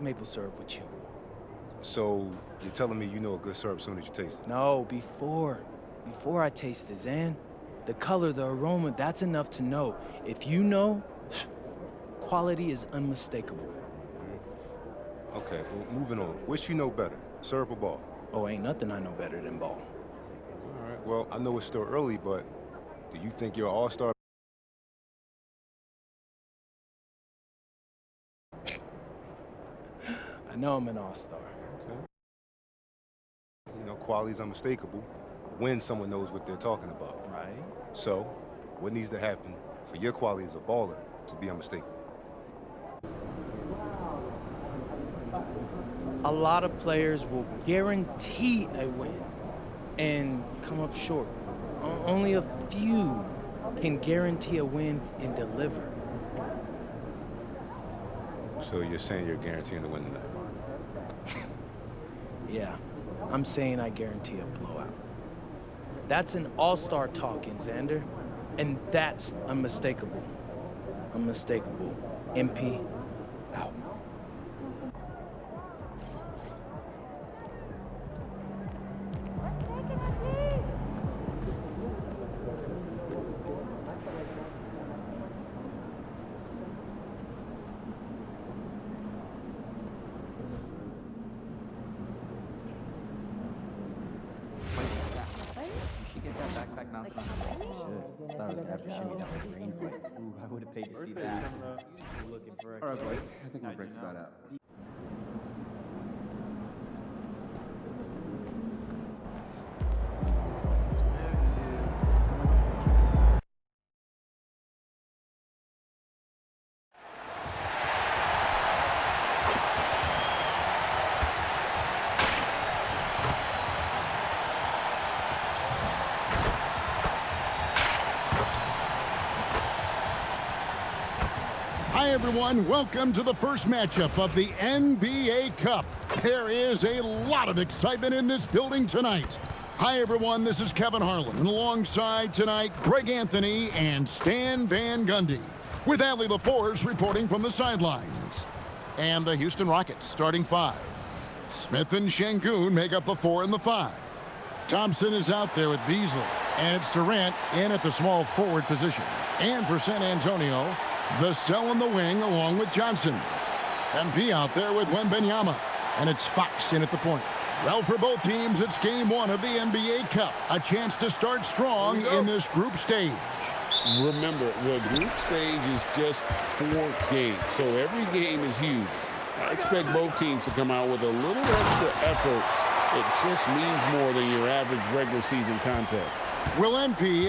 maple syrup with you. So you're telling me you know a good syrup as soon as you taste it? No, before I taste it, Zan. The color, the aroma, that's enough to know. If you know, quality is unmistakable. Okay, well, moving on. Which you know better, syrup or ball? Oh, ain't nothing I know better than ball. All right, well, I know it's still early, but do you think you're an all-star? I know I'm an all-star. Okay. You know, quality's unmistakable when someone knows what they're talking about. Right? So, what needs to happen for your quality as a baller to be unmistakable? A lot of players will guarantee a win and come up short. Only a few can guarantee a win and deliver. So you're saying you're guaranteeing to win tonight? Yeah, I'm saying I guarantee a blowout. That's an all-star talking, Xander. And that's unmistakable. Unmistakable. MP, out. Thought it was after shimmy that was green play. Ooh, I would have paid to see that. All right, boys. I think my break's about out. Hi, everyone. Welcome to the first matchup of the NBA Cup. There is a lot of excitement in this building tonight. Hi, everyone. This is Kevin Harlan, and alongside tonight, Greg Anthony and Stan Van Gundy, with Allie LaForce reporting from the sidelines. And the Houston Rockets starting five. Smith and Şengün make up the 4 and the 5. Thompson is out there with Beasley, and it's Durant in at the small forward position. And for San Antonio, the cell in the wing along with Johnson. MP out there with Wembanyama. And it's Fox in at the point. Well, for both teams, it's game 1 of the NBA Cup. A chance to start strong in this group stage. Remember, the group stage is just 4 games, so every game is huge. I expect both teams to come out with a little extra effort. It just means more than your average regular season contest. Will MP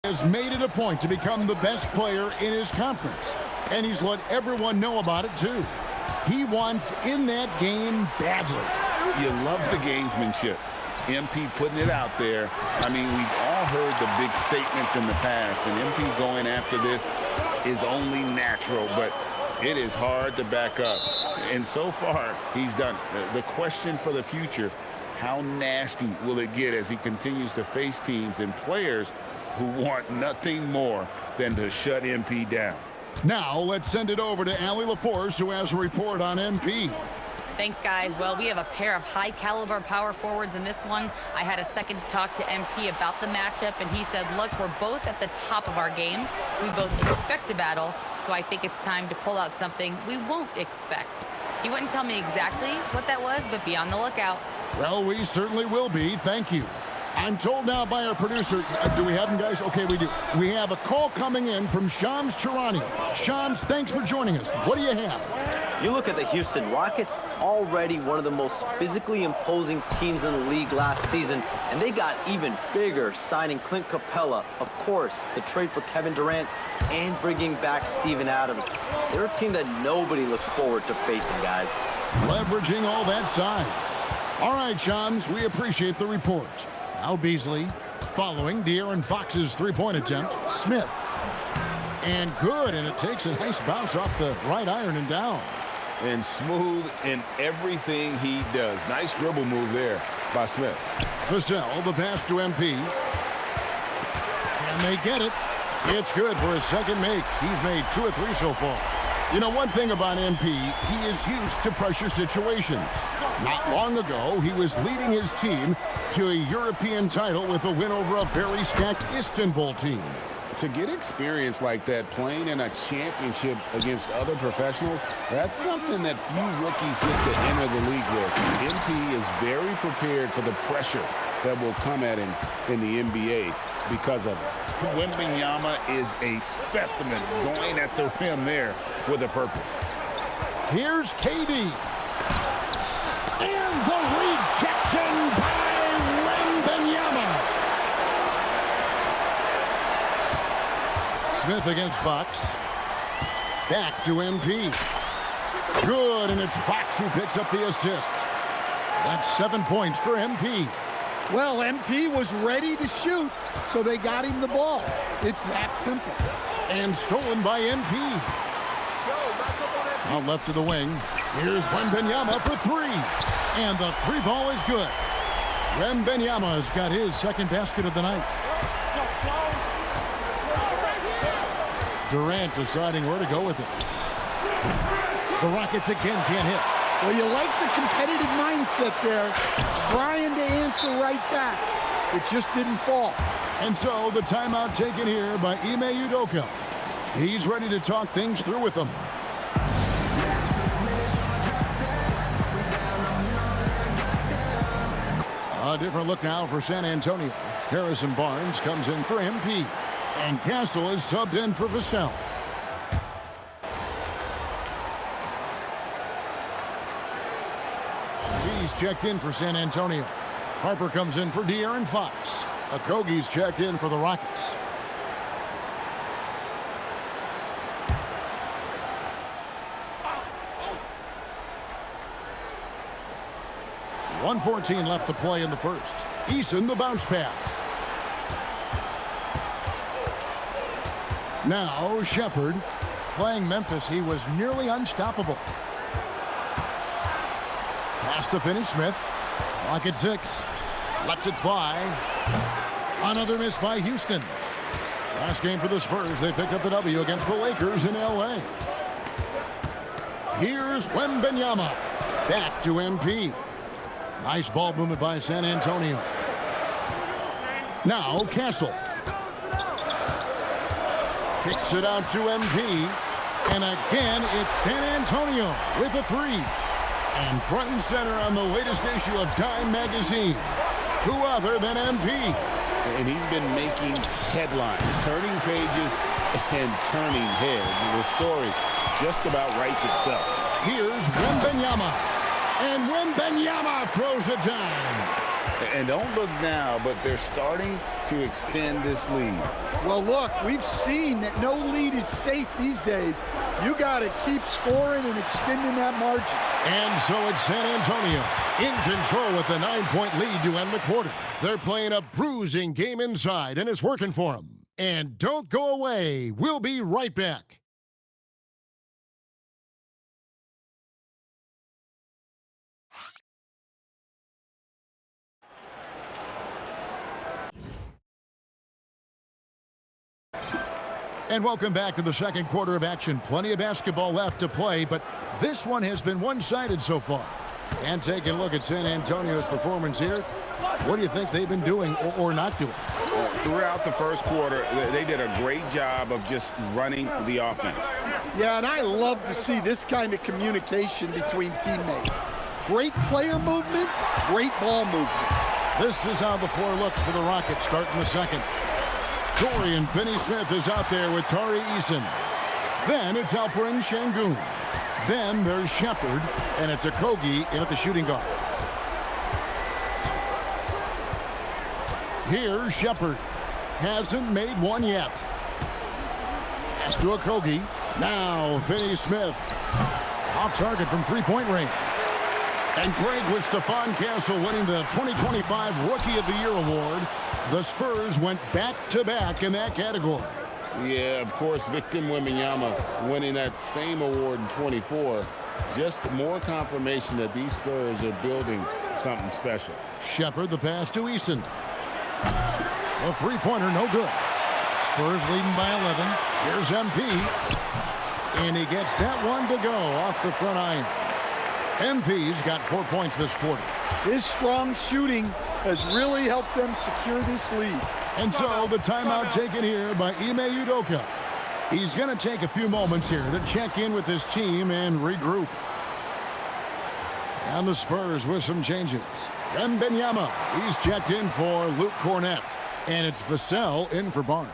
has made it a point to become the best player in his conference, and he's let everyone know about it too. He wants in that game badly. You love the gamesmanship. MP putting it out there. I mean, we've all heard the big statements in the past, and MP going after this is only natural, but it is hard to back up. And so far, he's done it. The question for the future, how nasty will it get as he continues to face teams and players who want nothing more than to shut MP down? Now, let's send it over to Allie LaForce, who has a report on MP. Thanks, guys. Well, we have a pair of high-caliber power forwards in this one. I had a second to talk to MP about the matchup, and he said, look, we're both at the top of our game. We both expect a battle, so I think it's time to pull out something we won't expect. He wouldn't tell me exactly what that was, but be on the lookout. Well, we certainly will be. Thank you. I'm told now by our producer, do we have him, guys? Okay, we do. We have a call coming in from Shams Charania. Shams, thanks for joining us. What do you have? You look at the Houston Rockets, already one of the most physically imposing teams in the league last season, and they got even bigger, signing Clint Capella, of course, the trade for Kevin Durant, and bringing back Steven Adams. They're a team that nobody looks forward to facing, guys. Leveraging all that size. All right, Shams, we appreciate the report. Al Beasley following De'Aaron Fox's three-point attempt. Smith. And good, and it takes a nice bounce off the right iron and down. And smooth in everything he does. Nice dribble move there by Smith. Vassell, the pass to MP. Can they get it? It's good for his second make. He's made 2 or 3 so far. You know, one thing about MP, he is used to pressure situations. Not long ago, he was leading his team to a European title with a win over a very stacked Istanbul team. To get experience like that, playing in a championship against other professionals, that's something that few rookies get to enter the league with. MP is very prepared for the pressure that will come at him in the NBA because of it. Wembanyama is a specimen going at the rim there with a purpose. Here's KD. And the rejection by Wembanyama. Smith against Fox. Back to MP. Good, and it's Fox who picks up the assist. That's 7 points for MP. Well, MP was ready to shoot, so they got him the ball. It's that simple. And stolen by MP. Out left to the wing. Here's Wembanyama for 3. And the 3 ball is good. Wembanyama's got his second basket of the night. Durant deciding where to go with it. The Rockets again can't hit. Well, you like the competitive mindset there, trying to answer right back. It just didn't fall. And so the timeout taken here by Ime Udoka. He's ready to talk things through with them. A different look now for San Antonio. Harrison Barnes comes in for MP. And Castle is subbed in for Vassell. He's checked in for San Antonio. Harper comes in for De'Aaron Fox. Okogie's checked in for the Rockets. .114 left to play in the first. Eason, the bounce pass. Now, Shepard. Playing Memphis, he was nearly unstoppable. Pass to Finney-Smith. Clock at 6. Lets it fly. Another miss by Houston. Last game for the Spurs, they picked up the W against the Lakers in L.A. Here's Wembanyama. Back to MP. Nice ball movement by San Antonio. Now, Castle. Kicks it out to MP. And again, it's San Antonio with a 3. And front and center on the latest issue of Time magazine. Who other than MP? And he's been making headlines, turning pages and turning heads. The story just about writes itself. Here's Wembanyama. And Wembanyama throws it down. And don't look now, but they're starting to extend this lead. Well, look, we've seen that no lead is safe these days. You got to keep scoring and extending that margin. And so it's San Antonio in control with the 9-point lead to end the quarter. They're playing a bruising game inside, and it's working for them. And don't go away. We'll be right back. And welcome back to the second quarter of action. Plenty of basketball left to play, but this one has been one-sided so far. And taking a look at San Antonio's performance here, what do you think they've been doing or not doing? Throughout the first quarter, they did a great job of just running the offense. Yeah, and I love to see this kind of communication between teammates. Great player movement, great ball movement. This is how the floor looks for the Rockets starting the second. Dorian Finney-Smith is out there with Tari Eason. Then it's Alperen Şengün. Then there's Shepard, and it's Okogie in at the shooting guard. Here's Shepard. Hasn't made one yet. Pass to Okogie. Now Finney-Smith. Off target from three-point range. And Craig with Stephon Castle winning the 2025 Rookie of the Year award. The Spurs went back-to-back in that category. Yeah, of course, Victor Wembanyama winning that same award in 24. Just more confirmation that these Spurs are building something special. Shepard, the pass to Eason. A three-pointer, no good. Spurs leading by 11. Here's MP. And he gets that one to go off the front iron. MP's got 4 points this quarter. His strong shooting has really helped them secure this lead. And so the timeout taken here by Ime Udoka. He's going to take a few moments here to check in with his team and regroup. And the Spurs with some changes. Wembanyama, he's checked in for Luke Cornett. And it's Vassell in for Barnes.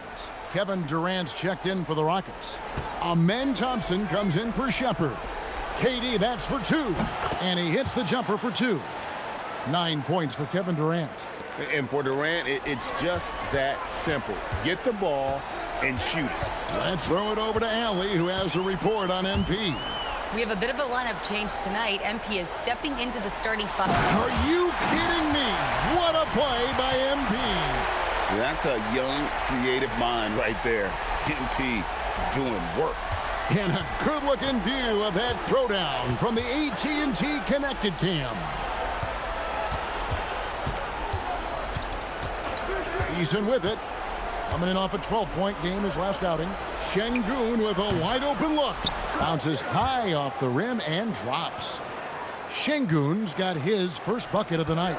Kevin Durant's checked in for the Rockets. Amen Thompson comes in for Shepard. KD, that's for 2. And he hits the jumper for 2. 9 points for Kevin Durant. And for Durant, it's just that simple. Get the ball and shoot it. Let's throw it over to Allie, who has a report on MP. We have a bit of a lineup change tonight. MP is stepping into the starting five. Are you kidding me? What a play by MP. That's a young, creative mind right there. MP doing work. And a good-looking view of that throwdown from the AT&T Connected Cam. Eason with it. Coming in off a 12-point game his last outing. Şengün with a wide-open look. Bounces high off the rim and drops. Şengün's got his first bucket of the night.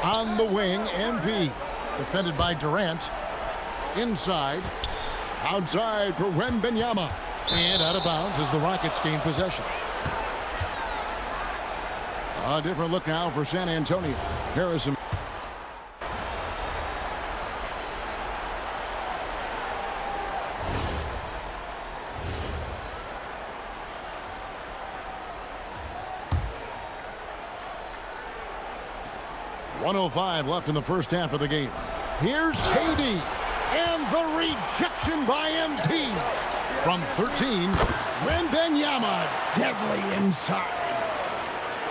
On the wing, MP. Defended by Durant. Inside. Outside for Wembanyama. And out of bounds as the Rockets gain possession. A different look now for San Antonio. Harrison. .105 left in the first half of the game. Here's KD. And the rejection by MP. From 13, Wembanyama deadly inside.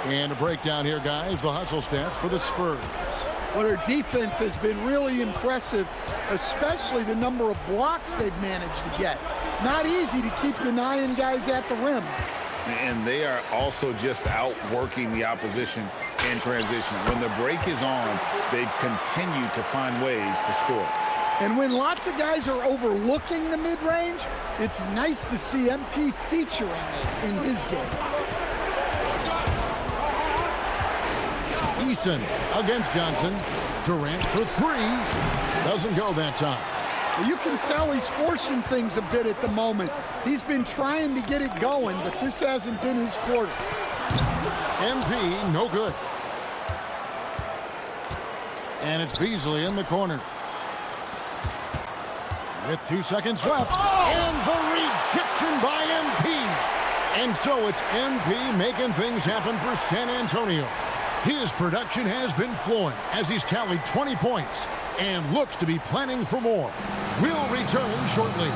And a breakdown here, guys. The hustle stats for the Spurs. Well, their defense has been really impressive, especially the number of blocks they've managed to get. It's not easy to keep denying guys at the rim. And they are also just outworking the opposition in transition. When the break is on, they've continued to find ways to score. And when lots of guys are overlooking the mid-range, it's nice to see MP featuring it in his game. Eason against Johnson. Durant for 3. Doesn't go that time. You can tell he's forcing things a bit at the moment. He's been trying to get it going, but this hasn't been his quarter. MP, no good. And it's Beasley in the corner. With 2 seconds left. And the rejection by MP. And so it's MP making things happen for San Antonio. His production has been flowing as he's tallied 20 points and looks to be planning for more. We'll return shortly.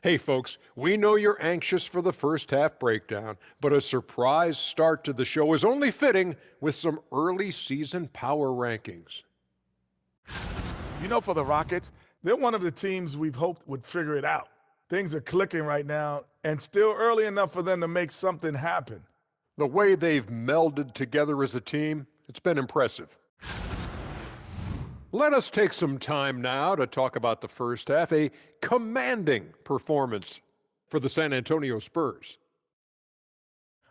Hey folks, we know you're anxious for the first half breakdown, but a surprise start to the show is only fitting with some early season power rankings. You know, for the Rockets, they're one of the teams we've hoped would figure it out. Things are clicking right now, and still early enough for them to make something happen. The way they've melded together as a team, it's been impressive. Let us take some time now to talk about the first half, a commanding performance for the San Antonio Spurs.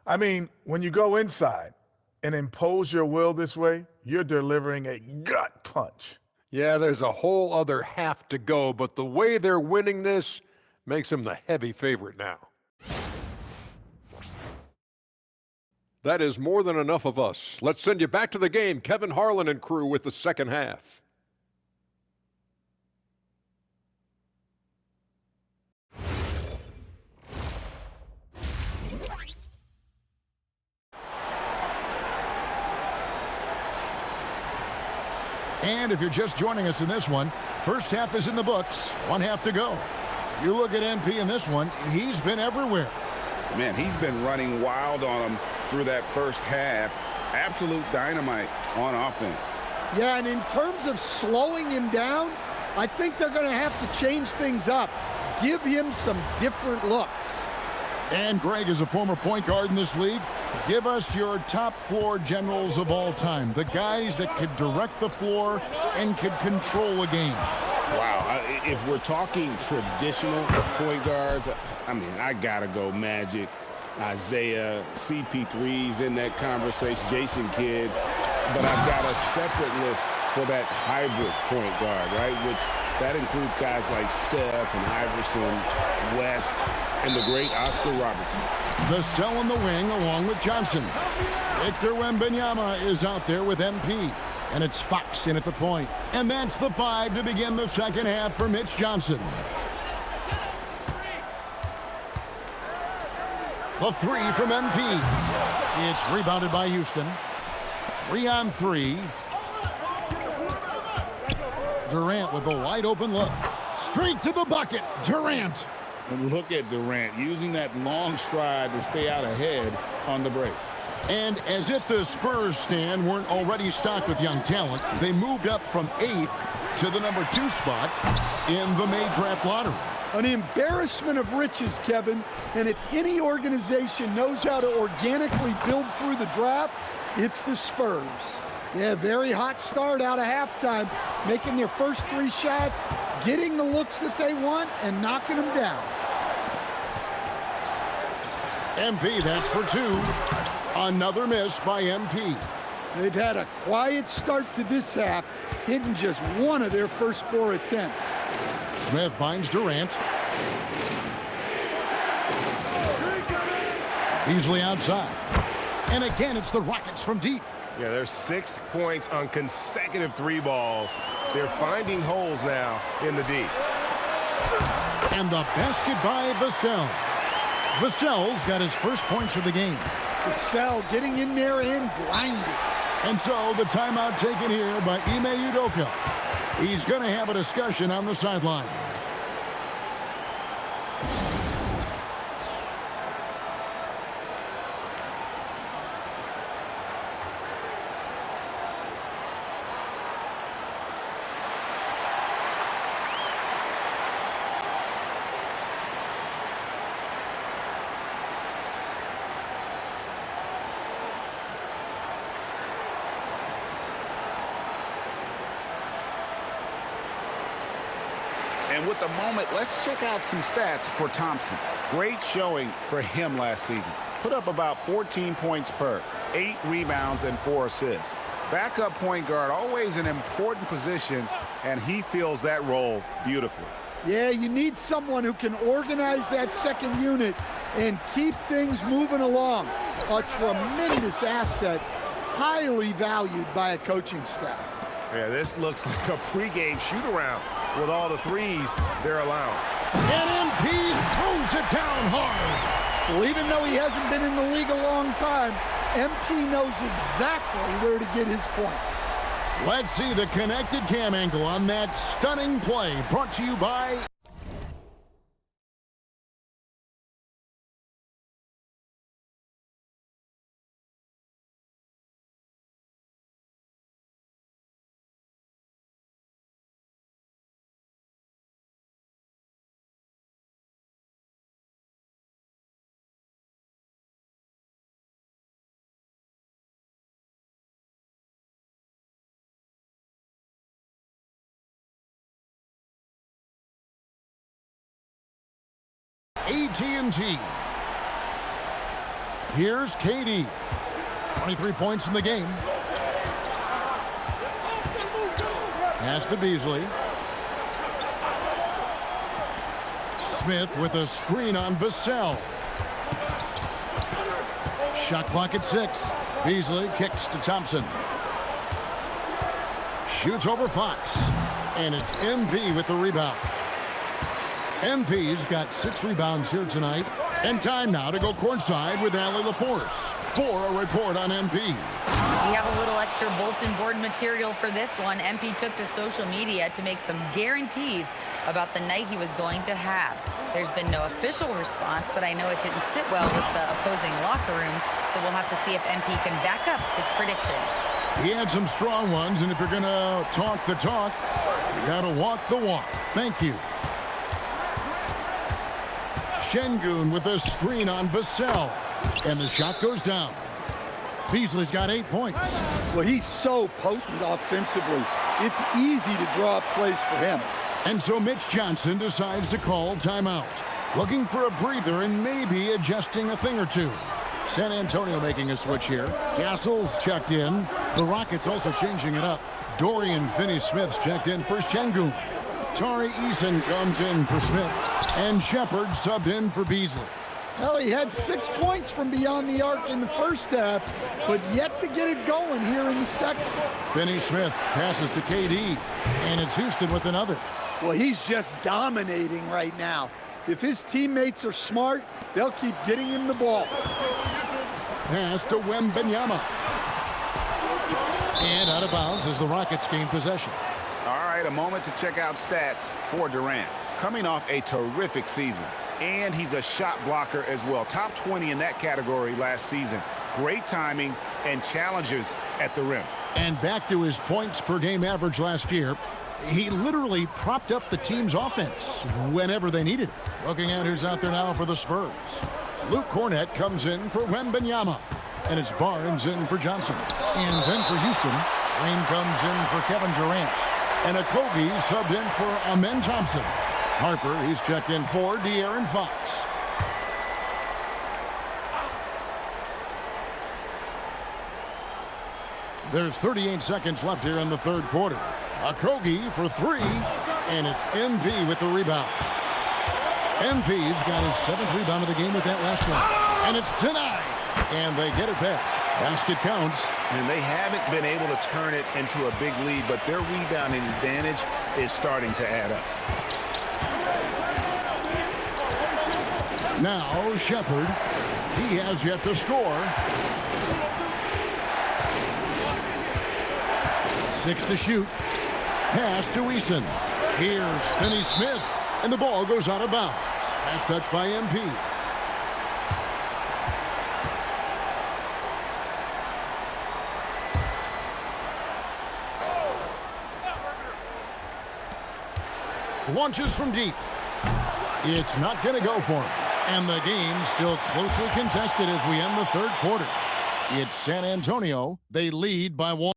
I mean, when you go inside and impose your will this way, you're delivering a gut punch. Yeah, there's a whole other half to go, but the way they're winning this makes them the heavy favorite now. That is more than enough of us. Let's send you back to the game. Kevin Harlan and crew with the second half. And if you're just joining us in this one, first half is in the books, one half to go. You look at MP in this one, he's been everywhere. Man, he's been running wild on them through that first half. Absolute dynamite on offense. Yeah, and in terms of slowing him down, I think they're going to have to change things up. Give him some different looks. And Greg is a former point guard in this league. Give us your top floor generals of all time, the guys that could direct the floor and could control a game. Wow, if we're talking traditional point guards, I mean, I gotta go Magic, Isaiah, CP3's in that conversation, Jason Kidd, but I've got a separate list for that hybrid point guard, right? Which that includes guys like Steph and Iverson, West, and the great Oscar Robertson. The cell in the wing along with Johnson. Victor Wembanyama is out there with MP. And it's Fox in at the point. And that's the 5 to begin the second half for Mitch Johnson. The 3 from MP. It's rebounded by Houston. 3-on-3. Durant with a wide open look. Straight to the bucket. Durant. And look at Durant using that long stride to stay out ahead on the break. And as if the Spurs stand weren't already stocked with young talent, they moved up from 8th to the number 2 spot in the May draft lottery. An embarrassment of riches, Kevin. And if any organization knows how to organically build through the draft, it's the Spurs. Yeah, very hot start out of halftime, making their first 3 shots, getting the looks that they want, and knocking them down. MP, that's for 2. Another miss by MP. They've had a quiet start to this half, hitting just 1 of their first 4 attempts. Smith finds Durant. Beasley outside. And again, it's the Rockets from deep. Yeah, there's 6 points on consecutive 3 balls. They're finding holes now in the deep. And the basket by Vassell. Vassell's got his first points of the game. Vassell getting in there and grinding. And so the timeout taken here by Ime Udoka. He's going to have a discussion on the sideline. And with the moment, let's check out some stats for Thompson. Great showing for him last season. Put up about 14 points per, 8 rebounds, and 4 assists. Backup point guard, always an important position, and he fills that role beautifully. Yeah, you need someone who can organize that second unit and keep things moving along. A tremendous asset, highly valued by a coaching staff. Yeah, this looks like a pregame shoot-around with all the threes they're allowing. And MP throws it down hard. Well, even though he hasn't been in the league a long time, MP knows exactly where to get his points. Let's see the connected cam angle on that stunning play, brought to you by AT&T. Here's KD. 23 points in the game. Pass to Beasley. Smith with a screen on Vassell. Shot clock at 6. Beasley kicks to Thompson. Shoots over Fox. And it's MP with the rebound. MP's got 6 rebounds here tonight. And time now to go courtside with Allie LaForce for a report on MP. We have a little extra bulletin board material for this one. MP took to social media to make some guarantees about the night he was going to have. There's been no official response, but I know it didn't sit well with the opposing locker room, so we'll have to see if MP can back up his predictions. He had some strong ones, and if you're going to talk the talk, you got to walk the walk. Thank you. Şengün with a screen on Vassell. And the shot goes down. Beasley's got 8 points. Well, he's so potent offensively. It's easy to draw up plays for him. And so Mitch Johnson decides to call timeout. Looking for a breather and maybe adjusting a thing or two. San Antonio making a switch here. Castle's checked in. The Rockets also changing it up. Dorian Finney-Smith's checked in for Şengün. Tari Eason comes in for Smith. And Shepard subbed in for Beasley. Well, he had 6 points from beyond the arc in the first half, but yet to get it going here in the second. Finney-Smith passes to KD, and it's Houston with another. Well, he's just dominating right now. If his teammates are smart, they'll keep getting him the ball. Pass to Wembanyama. And out of bounds as the Rockets gain possession. All right, a moment to check out stats for Durant. Coming off a terrific season, and he's a shot blocker as well. Top 20 in that category last season. Great timing and challenges at the rim. And back to his points per game average last year, he literally propped up the team's offense whenever they needed it. Looking at who's out there now for the Spurs. Luke Cornett comes in for Wembanyama. And it's Barnes in for Johnson. And then for Houston, Lane comes in for Kevin Durant. And Okogie subbed in for Amen Thompson. Harper, he's checked in for De'Aaron Fox. There's 38 seconds left here in the third quarter. Okogie for 3, and it's MP with the rebound. MP's got his 7th rebound of the game with that last one. And it's denied. And they get it back. Basket counts. And they haven't been able to turn it into a big lead, but their rebounding advantage is starting to add up. Now Shepard, he has yet to score. 6 to shoot. Pass to Eason. Here's Finney-Smith, and the ball goes out of bounds. Pass touched by MP. Launches from deep. It's not going to go for him. And the game still closely contested as we end the third quarter. It's San Antonio. They lead by 1.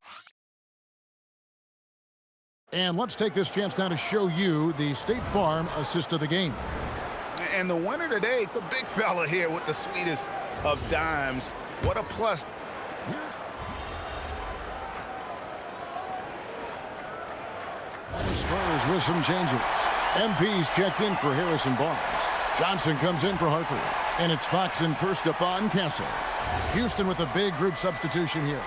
And let's take this chance now to show you the State Farm assist of the game. And the winner today, the big fella here with the sweetest of dimes. What a plus. The Spurs with some changes. MP's checked in for Harrison Barnes. Johnson comes in for Harper. And it's Fox in for Stephon Castle. Houston with a big group substitution here.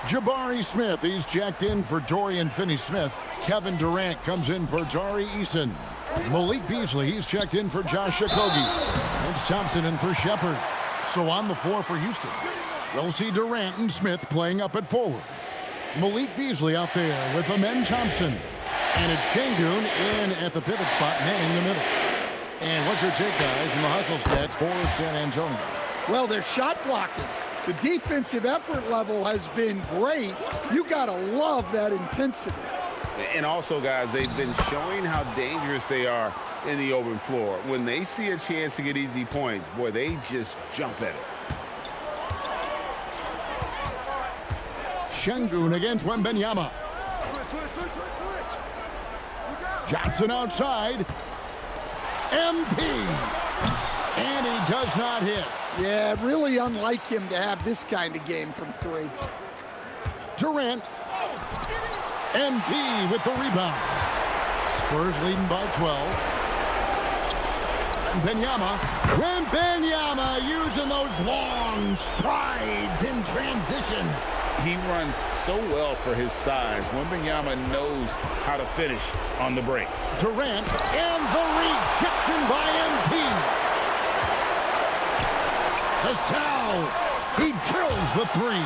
Jabari Smith, he's checked in for Dorian Finney-Smith. Kevin Durant comes in for Tari Eason. Malik Beasley, he's checked in for Josh Okogie. It's Thompson in for Shepard. So on the floor for Houston, you'll see Durant and Smith playing up at forward. Malik Beasley out there with Amen Thompson. And it's Şengün in at the pivot spot, manning the middle. And what's your take, guys, in the hustle stats for San Antonio? Well, they're shot blocking. The defensive effort level has been great. You got to love that intensity. And also, guys, they've been showing how dangerous they are in the open floor. When they see a chance to get easy points, boy, they just jump at it. Şengün against Wembanyama. Johnson outside. MP. And he does not hit. Yeah, really unlike him to have this kind of game from three. Durant. MP with the rebound. Spurs leading by 12. Wembanyama using those long strides in transition. He runs so well for his size. Wembanyama knows how to finish on the break. Durant and the rejection by MP. Gasol, he drills the three.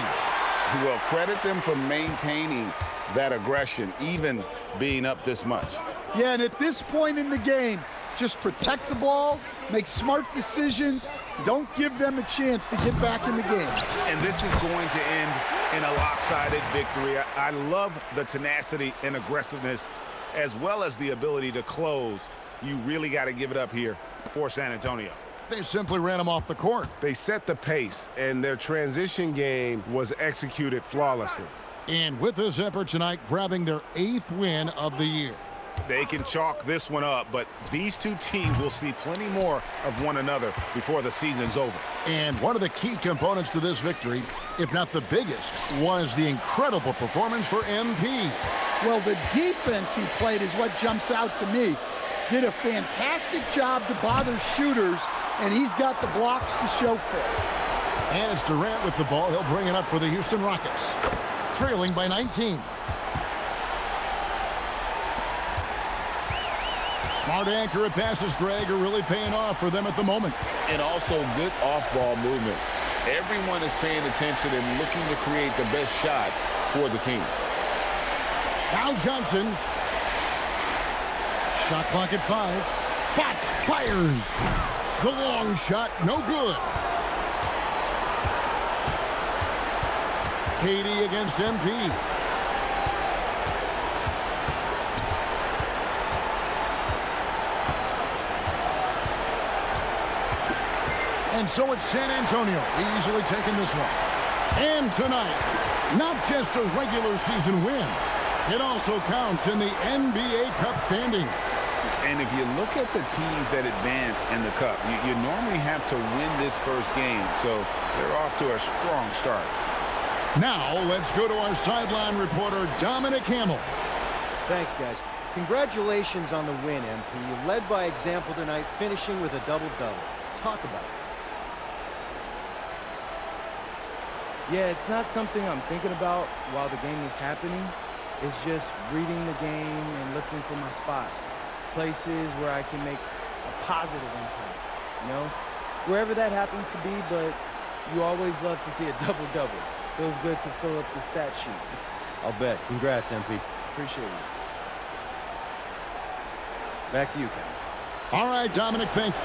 Well, credit them for maintaining that aggression, even being up this much. Yeah, and at this point in the game, just protect the ball, make smart decisions, don't give them a chance to get back in the game. And this is going to end in a lopsided victory. I love the tenacity and aggressiveness as well as the ability to close. You really got to give it up here for San Antonio. They simply ran him off the court. They set the pace, and their transition game was executed flawlessly. And with this effort tonight, grabbing their 8th win of the year. They can chalk this one up, but these two teams will see plenty more of one another before the season's over. And one of the key components to this victory, if not the biggest, was the incredible performance for MP. Well, the defense he played is what jumps out to me. Did a fantastic job to bother shooters, and he's got the blocks to show for it. And it's Durant with the ball. He'll bring it up for the Houston Rockets, trailing by 19. Smart accurate passes, Greg, are really paying off for them at the moment. And also good off-ball movement. Everyone is paying attention and looking to create the best shot for the team. Now Johnson. Shot clock at 5. Fox fires. The long shot, no good. Katie against MP. And so it's San Antonio easily taking this one. And tonight, not just a regular season win, it also counts in the NBA Cup standing. And if you look at the teams that advance in the Cup, you normally have to win this first game, so they're off to a strong start. Now, let's go to our sideline reporter, Dominic Hamill. Thanks, guys. Congratulations on the win, MP. You led by example tonight, finishing with a double-double. Talk about it. Yeah, it's not something I'm thinking about while the game is happening. It's just reading the game and looking for my spots. Places where I can make a positive impact, you know? Wherever that happens to be, but you always love to see a double-double. Feels good to fill up the stat sheet. I'll bet. Congrats, MP. Appreciate it. Back to you, Kevin. All right, Dominic, thank you.